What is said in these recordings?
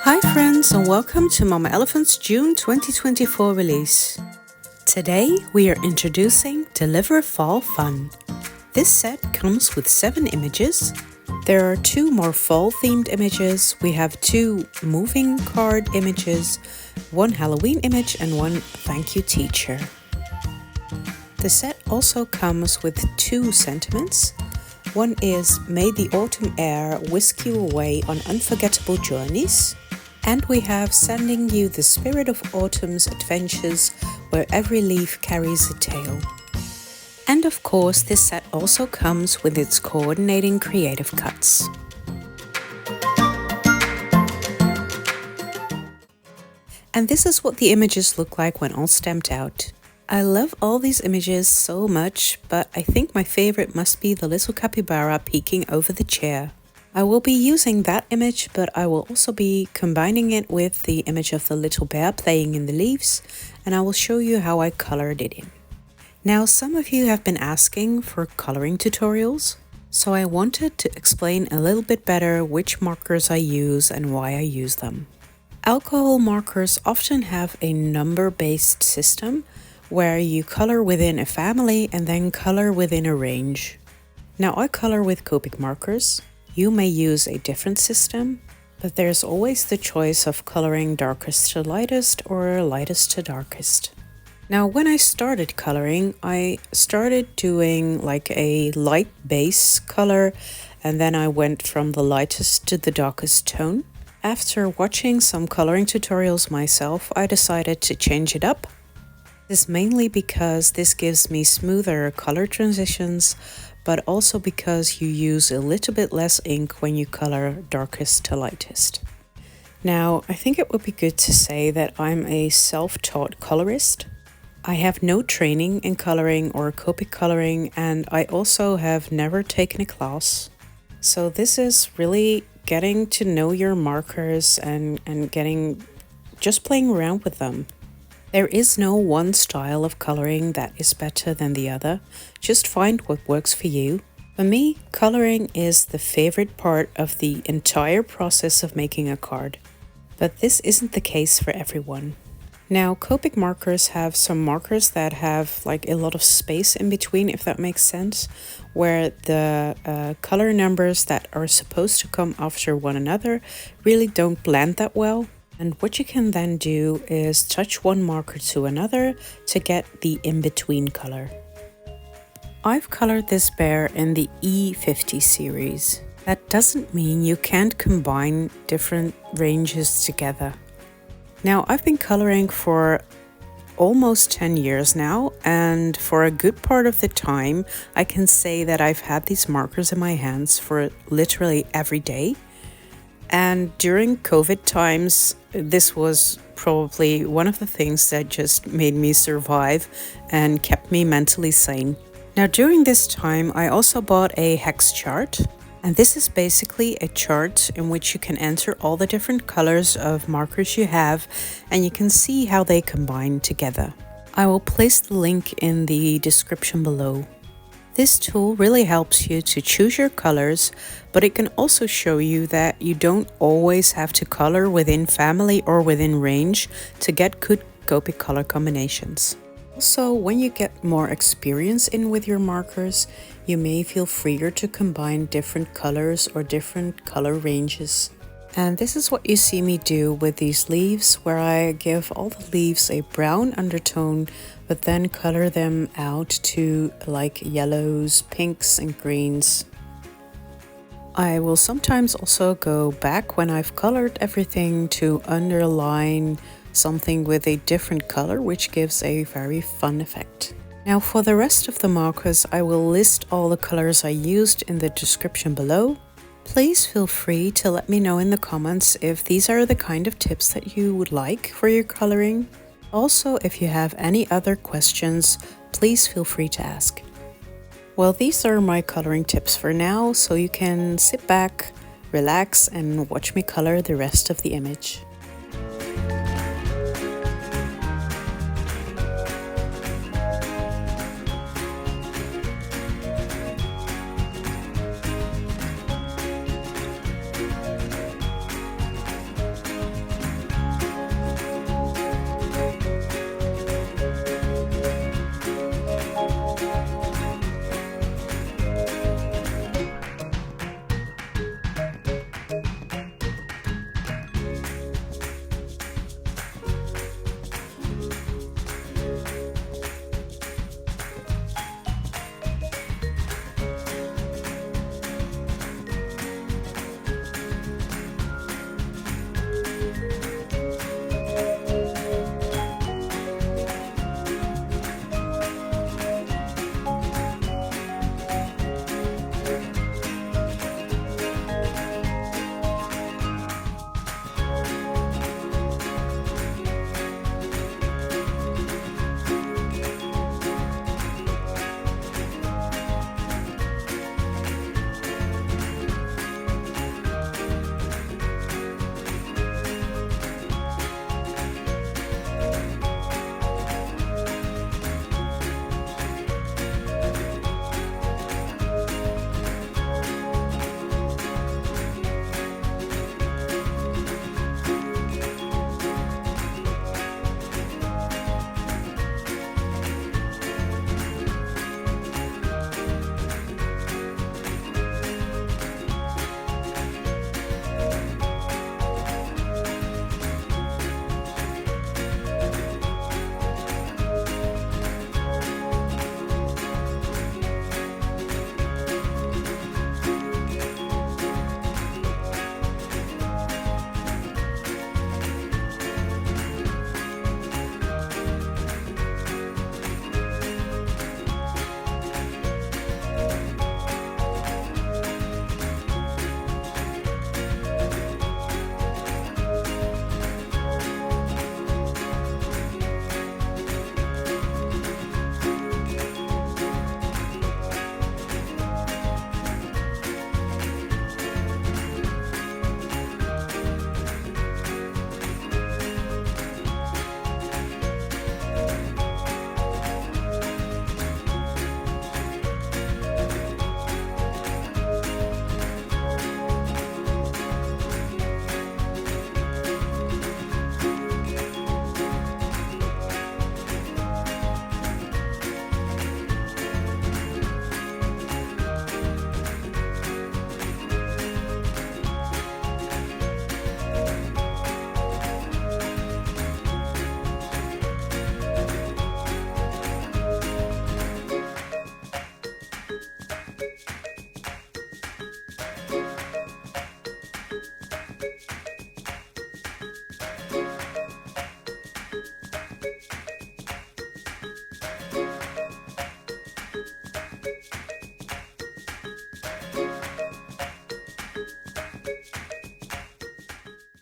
Hi friends and welcome to Mama Elephant's June 2024 release. Today we are introducing Deliver Fall Fun. This set comes with 7 images. There are 2 more fall themed images. We have 2 moving card images, 1 Halloween image and 1 thank you teacher. The set also comes with 2 sentiments. One is may the autumn air whisk you away on unforgettable journeys. And we have sending you the spirit of autumn's adventures where every leaf carries a tale. And of course, this set also comes with its coordinating creative cuts. And this is what the images look like when all stamped out. I love all these images so much, but I think my favorite must be the little capybara peeking over the chair. I will be using that image, but I will also be combining it with the image of the little bear playing in the leaves, and I will show you how I colored it in. Now, some of you have been asking for coloring tutorials, so I wanted to explain a little bit better which markers I use and why I use them. Alcohol markers often have a number-based system where you color within a family and then color within a range. Now, I color with Copic Markers. You may use a different system, but there's always the choice of coloring darkest to lightest or lightest to darkest. Now, when I started coloring, I started doing like a light base color, and then I went from the lightest to the darkest tone. After watching some coloring tutorials myself, I decided to change it up. This is mainly because this gives me smoother color transitions, but also because you use a little bit less ink when you color darkest to lightest. Now, I think it would be good to say that I'm a self-taught colorist. I have no training in coloring or Copic coloring, and I also have never taken a class. So this is really getting to know your markers and just playing around with them. There is no one style of coloring that is better than the other. Just find what works for you. For me, coloring is the favorite part of the entire process of making a card. But this isn't the case for everyone. Now, Copic markers have some markers that have like a lot of space in between, if that makes sense, where the color numbers that are supposed to come after one another really don't blend that well. And what you can then do is touch one marker to another to get the in-between color. I've colored this bear in the E50 series. That doesn't mean you can't combine different ranges together. Now, I've been coloring for almost 10 years now, and for a good part of the time, I can say that I've had these markers in my hands for literally every day. And during COVID times, this was probably one of the things that just made me survive and kept me mentally sane. Now, during this time, I also bought a hex chart. And this is basically a chart in which you can enter all the different colors of markers you have, and you can see how they combine together. I will place the link in the description below. This tool really helps you to choose your colors, but it can also show you that you don't always have to color within family or within range to get good Copic color combinations. Also, when you get more experience in with your markers, you may feel freer to combine different colors or different color ranges. And this is what you see me do with these leaves, where I give all the leaves a brown undertone, but then color them out to like yellows, pinks, and greens. I will sometimes also go back when I've colored everything to underline something with a different color, which gives a very fun effect. Now, for the rest of the markers, I will list all the colors I used in the description below. Please feel free to let me know in the comments if these are the kind of tips that you would like for your coloring. Also, if you have any other questions, please feel free to ask. Well, these are my coloring tips for now, so you can sit back, relax, and watch me color the rest of the image.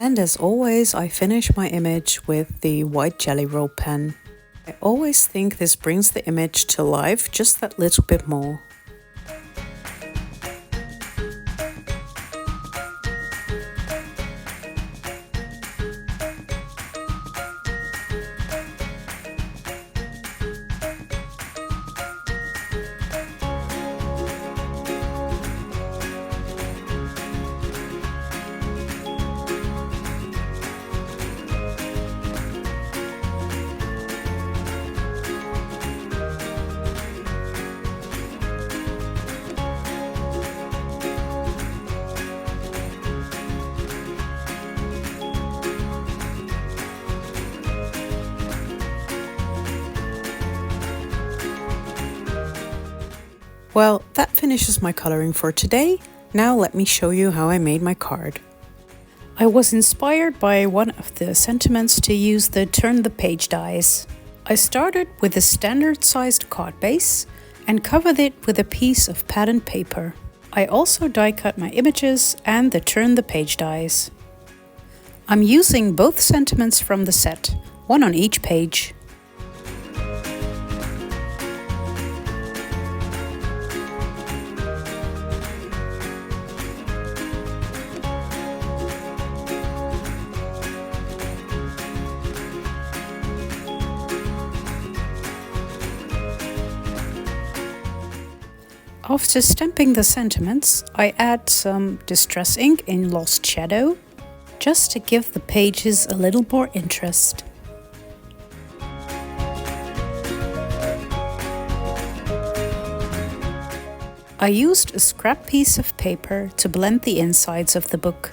And as always, I finish my image with the white jelly roll pen. I always think this brings the image to life just that little bit more. Well, that finishes my coloring for today. Now let me show you how I made my card. I was inspired by one of the sentiments to use the turn the page dies. I started with a standard sized card base and covered it with a piece of patterned paper. I also die cut my images and the turn the page dies. I'm using both sentiments from the set, one on each page. After stamping the sentiments, I add some distress ink in Lost Shadow, just to give the pages a little more interest. I used a scrap piece of paper to blend the insides of the book.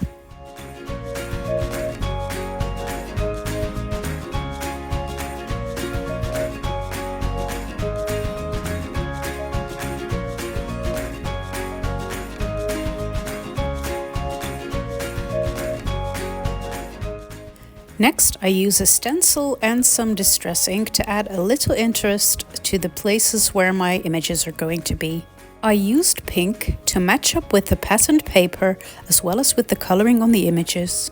Next, I use a stencil and some distress ink to add a little interest to the places where my images are going to be. I used pink to match up with the patterned paper as well as with the coloring on the images.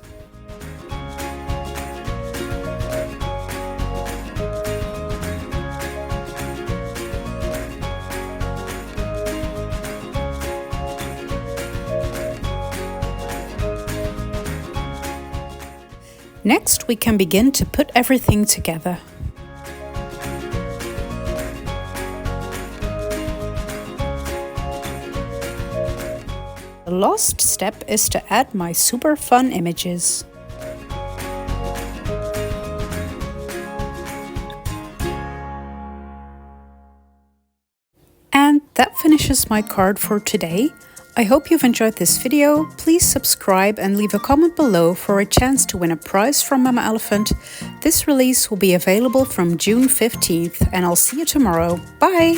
Next, we can begin to put everything together. The last step is to add my super fun images. And that finishes my card for today. I hope you've enjoyed this video. Please subscribe and leave a comment below for a chance to win a prize from Mama Elephant. This release will be available from June 15th, and I'll see you tomorrow. Bye!